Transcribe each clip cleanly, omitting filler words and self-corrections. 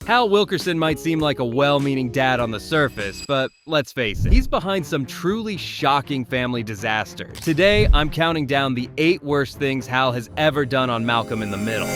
Hal Wilkerson might seem like a well-meaning dad on the surface, but let's face it, he's behind some truly shocking family disasters. Today, I'm counting down the 8 worst things Hal has ever done on Malcolm in the Middle.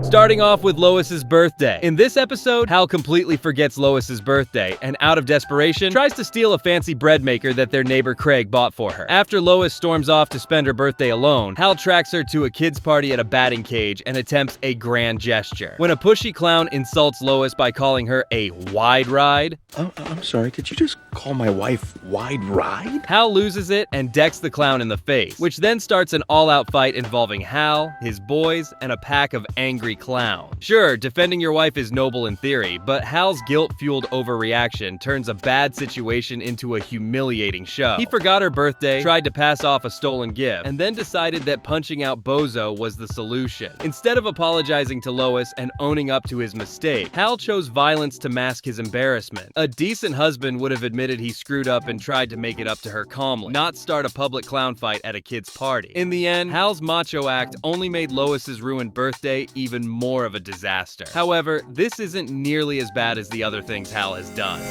Starting off with Lois's birthday. In this episode, Hal completely forgets Lois's birthday, and out of desperation, tries to steal a fancy bread maker that their neighbor Craig bought for her. After Lois storms off to spend her birthday alone, Hal tracks her to a kid's party at a batting cage and attempts a grand gesture. When a pushy clown insults Lois by calling her a wide ride, I'm sorry, did you just call my wife wide ride? Hal loses it and decks the clown in the face, which then starts an all-out fight involving Hal, his boys, and a pack of angry clowns. Sure, defending your wife is noble in theory, but Hal's guilt-fueled overreaction turns a bad situation into a humiliating show. He forgot her birthday, tried to pass off a stolen gift, and then decided that punching out Bozo was the solution. Instead of apologizing to Lois and owning up to his mistake, Hal chose violence to mask his embarrassment. A decent husband would have admitted he screwed up and tried to make it up to her calmly, not start a public clown fight at a kid's party. In the end, Hal's macho act only made Lois's ruined birthday even more of a disaster. However, this isn't nearly as bad as the other things Hal has done.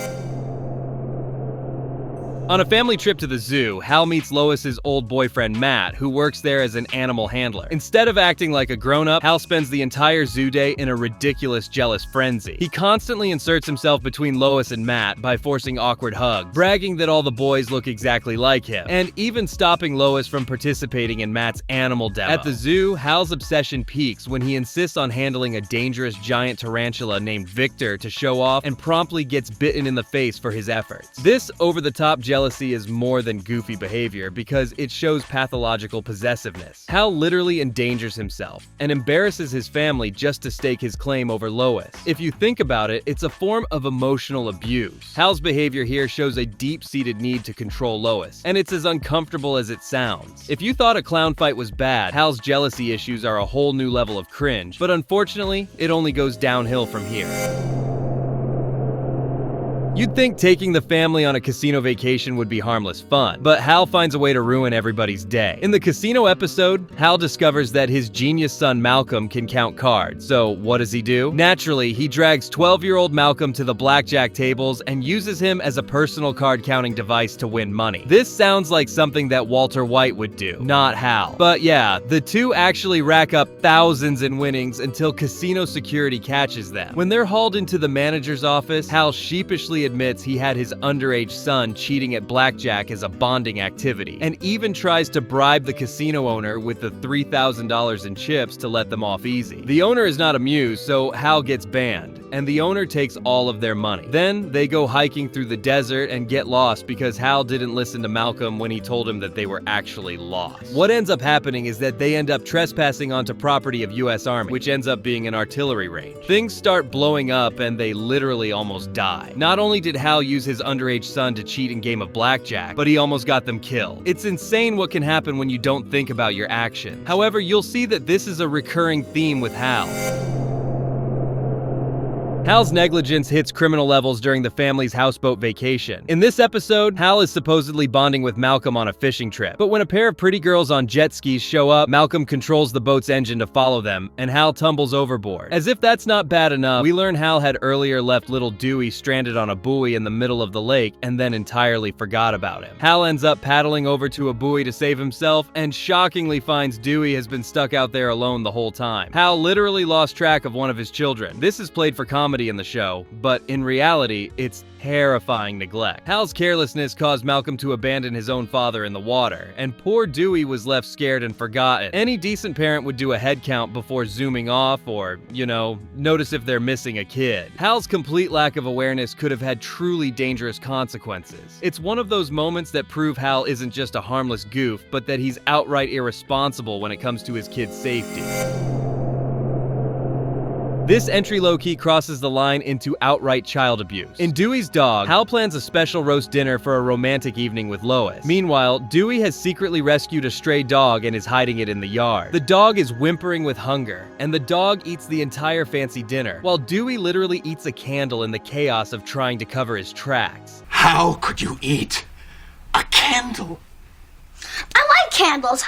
On a family trip to the zoo, Hal meets Lois's old boyfriend Matt, who works there as an animal handler. Instead of acting like a grown-up, Hal spends the entire zoo day in a ridiculous jealous frenzy. He constantly inserts himself between Lois and Matt by forcing awkward hugs, bragging that all the boys look exactly like him, and even stopping Lois from participating in Matt's animal demo. At the zoo, Hal's obsession peaks when he insists on handling a dangerous giant tarantula named Victor to show off and promptly gets bitten in the face for his efforts. This over-the-top jealousy is more than goofy behavior because it shows pathological possessiveness. Hal literally endangers himself and embarrasses his family just to stake his claim over Lois. If you think about it, it's a form of emotional abuse. Hal's behavior here shows a deep-seated need to control Lois, and it's as uncomfortable as it sounds. If you thought a clown fight was bad, Hal's jealousy issues are a whole new level of cringe, but unfortunately, it only goes downhill from here. You'd think taking the family on a casino vacation would be harmless fun, but Hal finds a way to ruin everybody's day. In the casino episode, Hal discovers that his genius son Malcolm can count cards, so what does he do? Naturally, he drags 12-year-old Malcolm to the blackjack tables and uses him as a personal card counting device to win money. This sounds like something that Walter White would do, not Hal. But yeah, the two actually rack up thousands in winnings until casino security catches them. When they're hauled into the manager's office, Hal sheepishly admits he had his underage son cheating at blackjack as a bonding activity, and even tries to bribe the casino owner with the $3,000 in chips to let them off easy. The owner is not amused, so Hal gets banned, and the owner takes all of their money. Then they go hiking through the desert and get lost because Hal didn't listen to Malcolm when he told him that they were actually lost. What ends up happening is that they end up trespassing onto property of US Army, which ends up being an artillery range. Things start blowing up and they literally almost die. Not only did Hal use his underage son to cheat in game of blackjack, but he almost got them killed. It's insane what can happen when you don't think about your actions. However, you'll see that this is a recurring theme with Hal. Hal's negligence hits criminal levels during the family's houseboat vacation. In this episode, Hal is supposedly bonding with Malcolm on a fishing trip, but when a pair of pretty girls on jet skis show up, Malcolm controls the boat's engine to follow them, and Hal tumbles overboard. As if that's not bad enough, we learn Hal had earlier left little Dewey stranded on a buoy in the middle of the lake and then entirely forgot about him. Hal ends up paddling over to a buoy to save himself and shockingly finds Dewey has been stuck out there alone the whole time. Hal literally lost track of one of his children. This is played for comedy in the show, but in reality, it's terrifying neglect. Hal's carelessness caused Malcolm to abandon his own father in the water, and poor Dewey was left scared and forgotten. Any decent parent would do a head count before zooming off or, notice if they're missing a kid. Hal's complete lack of awareness could have had truly dangerous consequences. It's one of those moments that prove Hal isn't just a harmless goof, but that he's outright irresponsible when it comes to his kid's safety. This entry low-key crosses the line into outright child abuse. In Dewey's Dog, Hal plans a special roast dinner for a romantic evening with Lois. Meanwhile, Dewey has secretly rescued a stray dog and is hiding it in the yard. The dog is whimpering with hunger, and the dog eats the entire fancy dinner, while Dewey literally eats a candle in the chaos of trying to cover his tracks. How could you eat a candle? I like candles.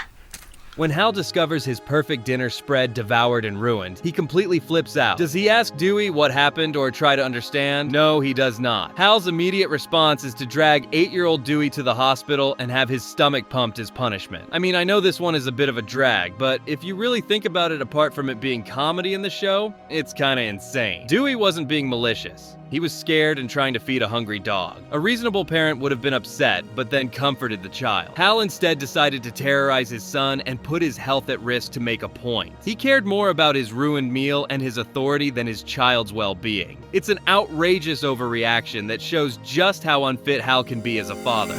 When Hal discovers his perfect dinner spread devoured and ruined, he completely flips out. Does he ask Dewey what happened or try to understand? No, he does not. Hal's immediate response is to drag 8-year-old Dewey to the hospital and have his stomach pumped as punishment. I mean, I know this one is a bit of a drag, but if you really think about it apart from it being comedy in the show, it's kinda insane. Dewey wasn't being malicious. He was scared and trying to feed a hungry dog. A reasonable parent would have been upset, but then comforted the child. Hal instead decided to terrorize his son and put his health at risk to make a point. He cared more about his ruined meal and his authority than his child's well-being. It's an outrageous overreaction that shows just how unfit Hal can be as a father.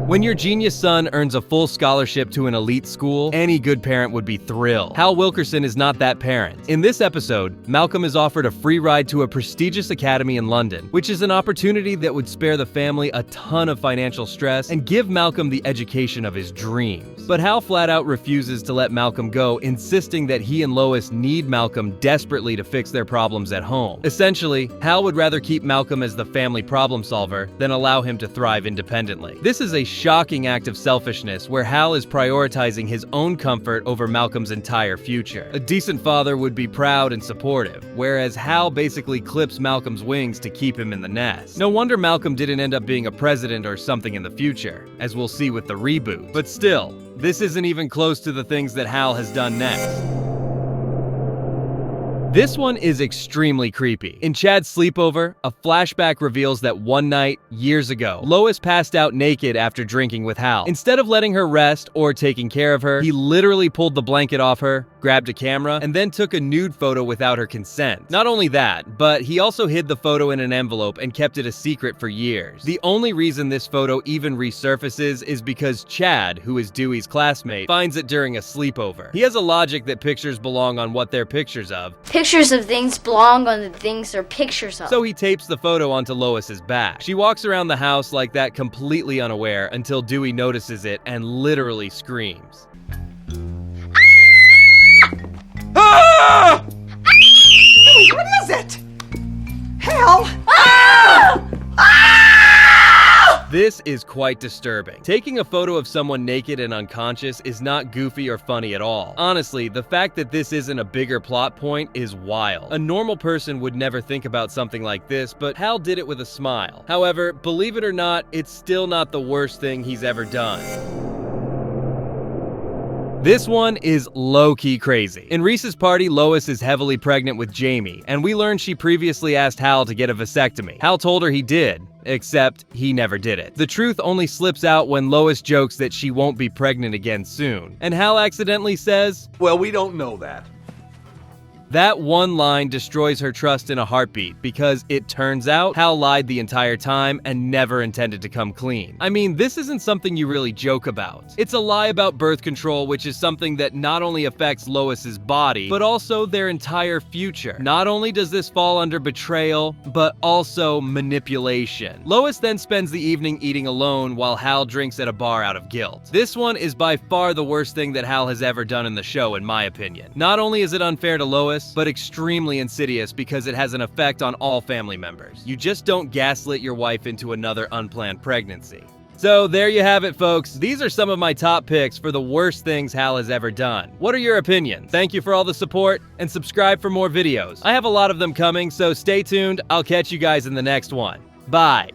When your genius son earns a full scholarship to an elite school, any good parent would be thrilled. Hal Wilkerson is not that parent. In this episode, Malcolm is offered a free ride to a prestigious academy in London, which is an opportunity that would spare the family a ton of financial stress and give Malcolm the education of his dreams. But Hal flat out refuses to let Malcolm go, insisting that he and Lois need Malcolm desperately to fix their problems at home. Essentially, Hal would rather keep Malcolm as the family problem solver than allow him to thrive independently. This is a shocking act of selfishness where Hal is prioritizing his own comfort over Malcolm's entire future. A decent father would be proud and supportive, whereas Hal basically clips Malcolm's wings to keep him in the nest. No wonder Malcolm didn't end up being a president or something in the future, as we'll see with the reboot. But still, this isn't even close to the things that Hal has done next. This one is extremely creepy. In Chad's sleepover, a flashback reveals that one night, years ago, Lois passed out naked after drinking with Hal. Instead of letting her rest or taking care of her, he literally pulled the blanket off her, grabbed a camera, and then took a nude photo without her consent. Not only that, but he also hid the photo in an envelope and kept it a secret for years. The only reason this photo even resurfaces is because Chad, who is Dewey's classmate, finds it during a sleepover. He has a logic that pictures belong on what they're pictures of. Pictures of things belong on the things they're pictures of. So he tapes the photo onto Lois's back. She walks around the house like that completely unaware until Dewey notices it and literally screams. Ah! Dewey, what is it? Hal! Ah! Ah! This is quite disturbing. Taking a photo of someone naked and unconscious is not goofy or funny at all. Honestly, the fact that this isn't a bigger plot point is wild. A normal person would never think about something like this, but Hal did it with a smile. However, believe it or not, it's still not the worst thing he's ever done. This one is low-key crazy. In Reese's party, Lois is heavily pregnant with Jamie, and we learned she previously asked Hal to get a vasectomy. Hal told her he did, except he never did it. The truth only slips out when Lois jokes that she won't be pregnant again soon, and Hal accidentally says, Well, we don't know that. That one line destroys her trust in a heartbeat because it turns out Hal lied the entire time and never intended to come clean. I mean, this isn't something you really joke about. It's a lie about birth control, which is something that not only affects Lois's body, but also their entire future. Not only does this fall under betrayal, but also manipulation. Lois then spends the evening eating alone while Hal drinks at a bar out of guilt. This one is by far the worst thing that Hal has ever done in the show, in my opinion. Not only is it unfair to Lois, but extremely insidious because it has an effect on all family members. You just don't gaslit your wife into another unplanned pregnancy. So there you have it, folks. These are some of my top picks for the worst things Hal has ever done. What are your opinions? Thank you for all the support, and subscribe for more videos. I have a lot of them coming, so stay tuned. I'll catch you guys in the next one. Bye.